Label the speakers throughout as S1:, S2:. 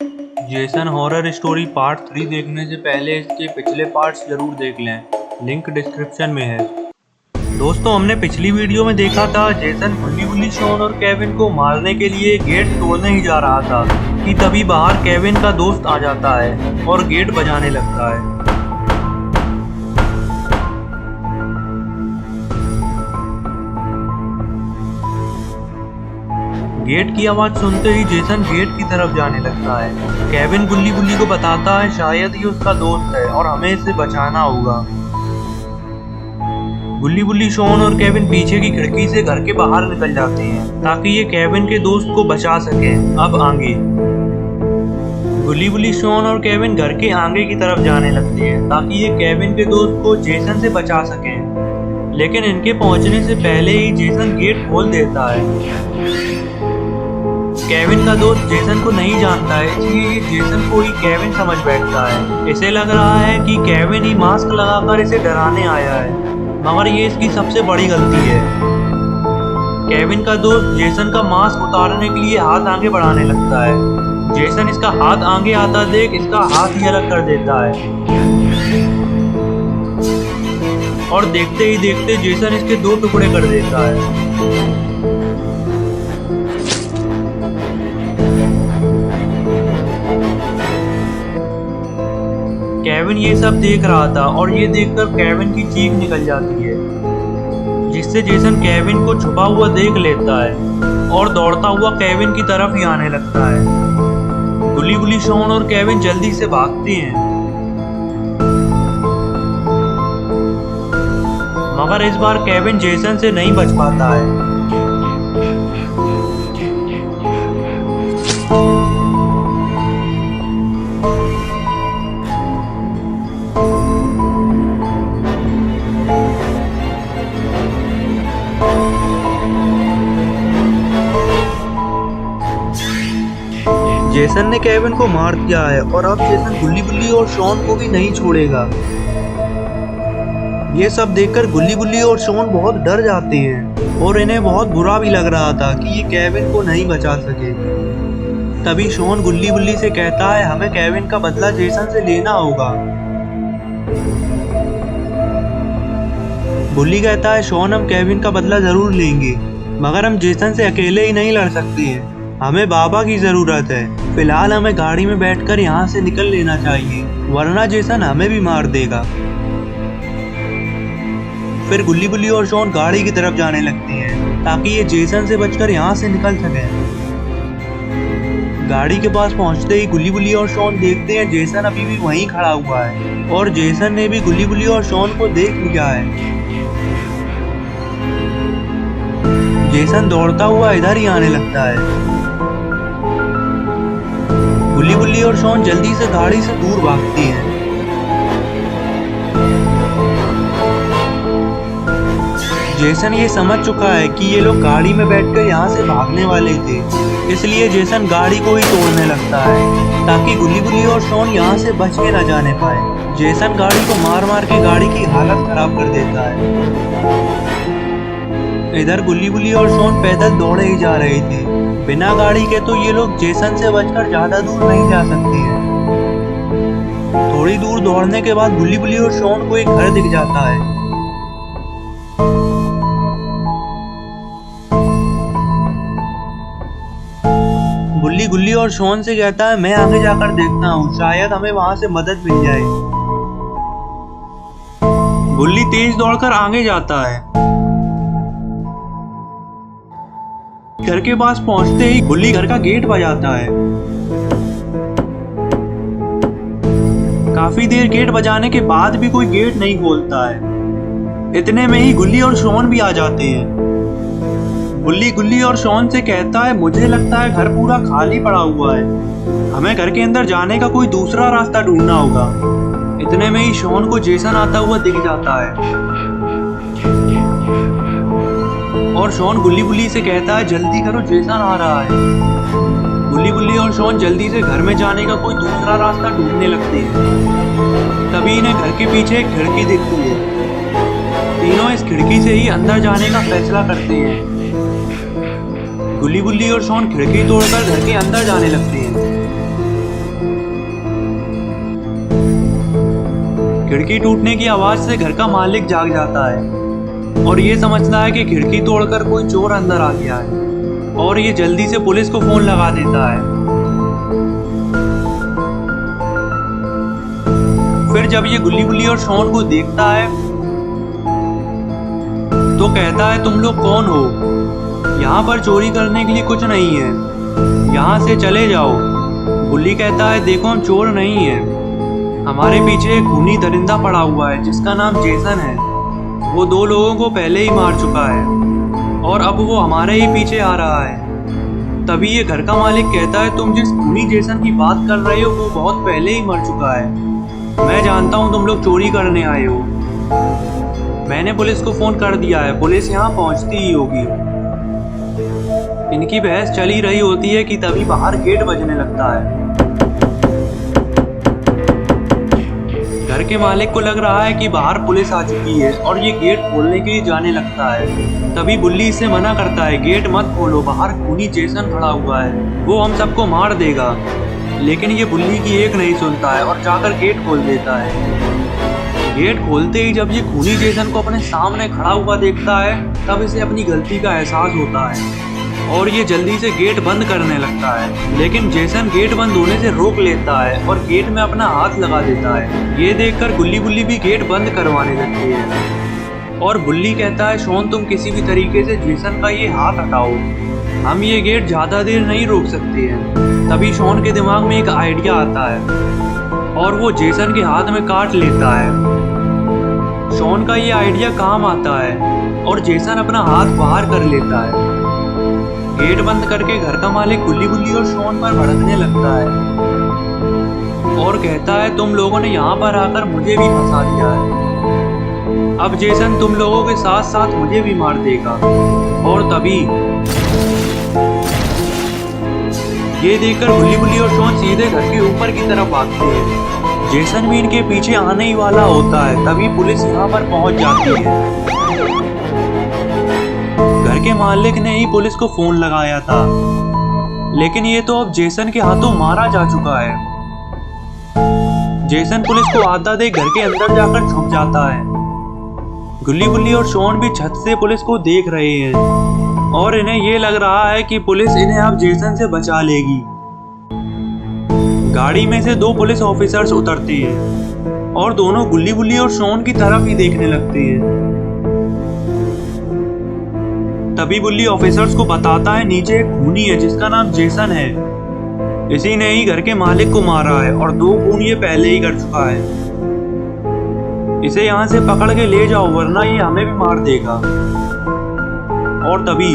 S1: Jason horror story part 3 देखने से पहले इसके पिछले पार्ट्स जरूर देख लें, लिंक डिस्क्रिप्शन में है। दोस्तों, हमने पिछली वीडियो में देखा था जेसन गुल्ली शॉन और केविन को मारने के लिए गेट तोड़ने ही जा रहा था कि तभी बाहर केविन का दोस्त आ जाता है और गेट बजाने लगता है। गेट की आवाज सुनते ही जेसन गेट की तरफ जाने लगता है। केविन गुल्ली को बताता है शायद ये उसका दोस्त है और हमें इसे बचाना होगा। गुल्ली शॉन और केविन पीछे की खिड़की से घर के बाहर निकल जाते हैं ताकि ये केविन के दोस्त को बचा सके। अब आगे गुल्ली शॉन और केविन घर के आगे की तरफ जाने लगते हैं ताकि ये केविन के दोस्त को जेसन से बचा सके, लेकिन इनके पहुंचने से पहले ही जेसन गेट खोल देता है। केविन का दोस्त जेसन को नहीं जानता है, इसलिए ये जेसन को ही केविन समझ बैठता है। इसे लग रहा है कि केविन ही मास्क लगाकर इसे डराने आया है, मगर ये इसकी सबसे बड़ी गलती है। केविन का दोस्त जेसन का मास्क उतारने के लिए हाथ आगे बढ़ाने लगता है। जेसन इसका हाथ आगे आता देख इसका हाथ ही अलग कर देता है और देखते ही देखते जेसन इसके 2 टुकड़े कर देता है। केविन ये सब देख रहा था और ये देखकर केविन की चीख निकल जाती है, जिससे जेसन केविन को छुपा हुआ देख लेता है और दौड़ता हुआ केविन की तरफ ही आने लगता है। गुल्ली शॉन और केविन जल्दी से भागते हैं, मगर इस बार केविन जेसन से नहीं बच पाता है। जेसन ने केविन को मार दिया है और अब जेसन गुल्ली और शॉन को भी नहीं छोड़ेगा। ये सब देखकर गुल्ली और शॉन बहुत डर जाते हैं और इन्हें बहुत बुरा भी लग रहा था कि ये केविन को नहीं बचा सके। तभी शॉन गुल्ली से कहता है हमें केविन का बदला जेसन से लेना होगा। गुल्ली कहता है शॉन हम केविन का बदला जरूर लेंगे, मगर हम जेसन से अकेले ही नहीं लड़ सकते हैं, हमें बाबा की जरूरत है। फिलहाल हमें गाड़ी में बैठकर यहाँ से निकल लेना चाहिए, वरना जेसन हमें भी मार देगा। फिर गुल्ली और शॉन गाड़ी की तरफ जाने लगते हैं ताकि ये जेसन से बचकर यहाँ से निकल सके। गाड़ी के पास पहुँचते ही गुल्ली और शॉन देखते हैं जेसन अभी भी वहीं खड़ा हुआ है और जेसन ने भी गुल्ली और शॉन को देख लिया है। जेसन दौड़ता हुआ इधर ही आने लगता है। गुल्ली और शॉन जल्दी से गाड़ी से दूर भागती हैं। जेसन ये समझ चुका है कि ये लोग गाड़ी में बैठकर यहाँ से भागने वाले थे, इसलिए जेसन गाड़ी को ही तोड़ने लगता है ताकि गुल्ली और शॉन यहाँ से बच के न जाने पाए। जेसन गाड़ी को मार के गाड़ी की हालत खराब कर देता है। इधर गुल्ली और शॉन पैदल दौड़े ही जा रहे थे। बिना गाड़ी के तो ये लोग जेसन से बचकर ज्यादा दूर नहीं जा सकते हैं। थोड़ी दूर दौड़ने के बाद गुल्ली और शॉन को एक घर दिख जाता है। गुल्ली और शॉन से कहता है मैं आगे जाकर देखता हूँ, शायद हमें वहां से मदद मिल जाए। गुल्ली तेज दौड़कर आगे जाता है। घर के पास पहुंचते ही गुल्ली घर का गेट बजाता है। काफी देर गेट बजाने के बाद भी कोई गेट नहीं खोलता है। इतने में ही गुल्ली और शॉन भी आ जाते हैं। गुल्ली और शॉन से कहता है मुझे लगता है घर पूरा खाली पड़ा हुआ है, हमें घर के अंदर जाने का कोई दूसरा रास्ता ढूंढना होगा। इतने में ही शॉन को जेसन आता हुआ दिख जाता है और शॉन गुल्ली से कहता है जल्दी करो जेसन आ रहा है। गुल्ली और शॉन जल्दी से घर में जाने का कोई दूसरा रास्ता ढूंढने लगते हैं। तभी इन्हें घर के पीछे एक खिड़की दिखती है। तीनों इस खिड़की से ही अंदर जाने का फैसला करते हैं। गुल्ली और शॉन खिड़की तोड़कर घर के अंदर जाने लगते हैं। खिड़की टूटने की आवाज से घर का मालिक जाग जाता है और ये समझता है कि खिड़की तोड़कर कोई चोर अंदर आ गया है और ये जल्दी से पुलिस को फोन लगा देता है। फिर जब ये गुल्ली गुल्ली और शॉन को देखता है तो कहता है, तुम लोग कौन हो? यहाँ पर चोरी करने के लिए कुछ नहीं है, यहाँ से चले जाओ। गुल्ली कहता है, देखो हम चोर नहीं हैं, हमारे पीछे एक खूनी दरिंदा पड़ा हुआ है जिसका नाम जेसन है। वो 2 लोगों को पहले ही मार चुका है और अब वो हमारे ही पीछे आ रहा है। तभी ये घर का मालिक कहता है, तुम जिस खूनी जेसन की बात कर रहे हो वो बहुत पहले ही मर चुका है। मैं जानता हूँ तुम लोग चोरी करने आए हो। मैंने पुलिस को फोन कर दिया है, पुलिस यहाँ पहुँचती ही होगी। इनकी बहस चली रही होती है कि तभी बाहर गेट बजने लगता है। घर के मालिक को लग रहा है कि बाहर पुलिस आ चुकी है और ये गेट खोलने के लिए जाने लगता है। तभी बुल्ली इसे मना करता है, गेट मत खोलो, बाहर खूनी जेसन खड़ा हुआ है, वो हम सबको मार देगा। लेकिन ये बुल्ली की एक नहीं सुनता है और जाकर गेट खोल देता है। गेट खोलते ही जब ये खूनी जेसन को अपने सामने खड़ा हुआ देखता है तब इसे अपनी गलती का एहसास होता है और ये जल्दी से गेट बंद करने लगता है। लेकिन जेसन गेट बंद होने से रोक लेता है और गेट में अपना हाथ लगा देता है। ये देखकर गुल्ली बुल्ली भी गेट बंद करवाने लगती है और बुल्ली कहता है, शॉन तुम किसी भी तरीके से जेसन का ये हाथ हटाओ, हम ये गेट ज्यादा देर नहीं रोक सकते हैं। तभी शॉन के दिमाग में एक आइडिया आता है और वो जेसन के हाथ में काट लेता है। शॉन का ये आइडिया काम आता है और जेसन अपना हाथ बाहर कर लेता है। गेट बंद करके घर का मालिक गुल्ली गुल्ली और शॉन पर भड़कने लगता है और कहता है, तुम लोगों ने यहाँ पर आकर मुझे भी फंसा दिया है, अब जेसन तुम लोगों के साथ साथ मुझे भी मार देगा। और तभी ये देखकर गुल्ली गुल्ली और शॉन सीधे घर के ऊपर की तरफ भागते हैं। जेसन भी इनके पीछे आने ही वाला होता है। तभी पुलिस यहाँ पर पहुंच जाती है। घर के मालिक ने ही पुलिस को फोन लगाया था, लेकिन ये तो अब जेसन के हाथों मारा जा चुका है। जेसन पुलिस को आता देख घर के अंदर जाकर छुप जाता है। गुल्ली गुल्ली और शॉन भी छत से पुलिस को देख रहे हैं और इन्हें ये लग रहा है कि पुलिस इन्हें अब जेसन से बचा लेगी। गाड़ी में से 2 पुलिस ऑफिसर्स उतरते हैं और दोनों गुल्ली गुल्ली और शॉन की तरफ ही देखने लगते हैं। तभी बुल्ली ऑफिसर्स को बताता है, नीचे एक खूनी है जिसका नाम जेसन है, इसी ने ही घर के मालिक को मारा है और 2 खून ये पहले ही कर चुका है। इसे यहाँ से पकड़ के ले जाओ वरना ये हमें भी मार देगा। और तभी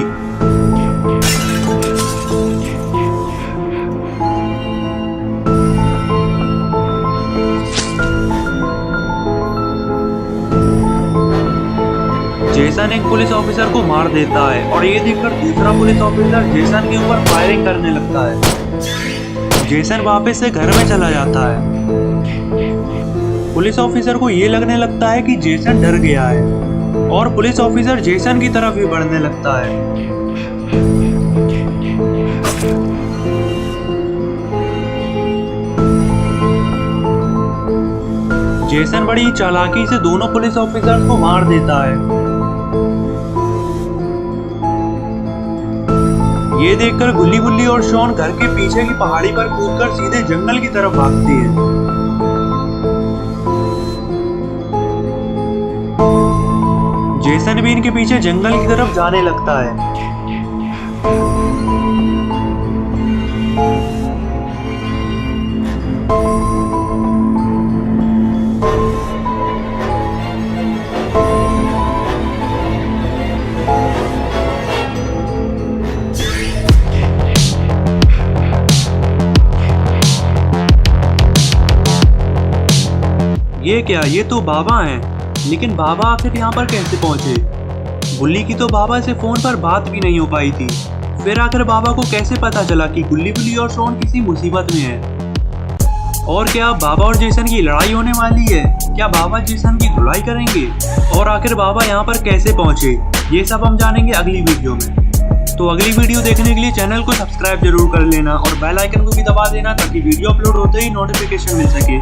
S1: जेसन एक पुलिस ऑफिसर को मार देता है और ये देखकर दूसरा पुलिस ऑफिसर जेसन के ऊपर फायरिंग करने लगता है। जेसन वापस से घर में चला जाता है। पुलिस ऑफिसर को ये लगने लगता है कि जेसन डर गया है और पुलिस ऑफिसर जेसन की तरफ ही बढ़ने लगता है। जेसन बड़ी चालाकी से दोनों पुलिस ऑफिसर्स को मार देता है। ये देखकर गुल्ली गुल्ली और शॉन घर के पीछे की पहाड़ी पर कूदकर सीधे जंगल की तरफ भागते हैं। जेसन भी इनके पीछे जंगल की तरफ जाने लगता है। ये क्या, ये तो बाबा हैं, लेकिन बाबा आखिर यहाँ पर कैसे पहुंचे? गुल्ली की तो बाबा से फोन पर बात भी नहीं हो पाई थी। फिर आखिर बाबा को कैसे पता चला कि गुल्ली गुल्ली और शॉन किसी मुसीबत में है? और क्या बाबा और जेसन की लड़ाई होने वाली है? क्या बाबा जेसन की धुलाई करेंगे? और आखिर बाबा यहाँ पर कैसे पहुंचे? ये सब हम जानेंगे अगली वीडियो में। तो अगली वीडियो देखने के लिए चैनल को सब्सक्राइब जरूर कर लेना और बेल आइकन को भी दबा देना ताकि वीडियो अपलोड होते ही नोटिफिकेशन मिल सके।